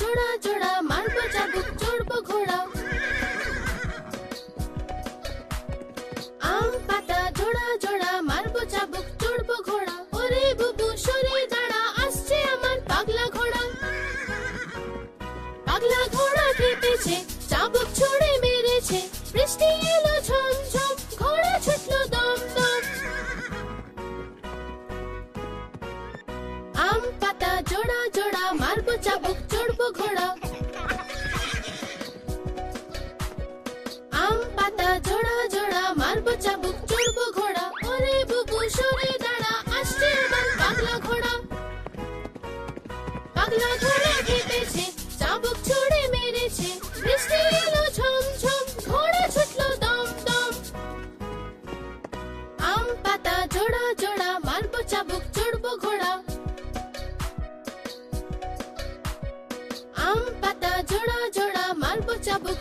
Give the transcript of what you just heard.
জোড়া জোড়া মারবো চাবুক চড়বো ঘোড়া আম পাতা জোড়া জোড়া মারবো চাবুক চড়বো ঘোড়া ওরে বুবু সরে দাঁড়া আসছে আমার পাগলা ঘোড়া পাগলা ঘোড়া খেপেছে চাবুক ছুঁড়ে মেরেছে বৃষ্টি এলো ঝমঝম ঘোড়া ছুটলো দম দম আম পাতা জোড়া জোড়া মারবো চাবুক চড়বো ঘোড়া আম পাতা জোড়া জোড়া মারবো চাবুক চড়বো ঘোড়া ওরে বুবু সরে দাঁড়া আসছে আমার পাগলা ঘোড়া পাগলা ঘোড়া খেপেছে চাবুক ছুঁড়ে মেরেছে বৃষ্টি এলো ঝমঝম ঘোড়া ছুটলো দম দম আম পাতা জোড়া জোড়া মারবো চাবুক চড়বো ঘোড়া আম পাতা জোড়া জোড়া মারবো চাবুক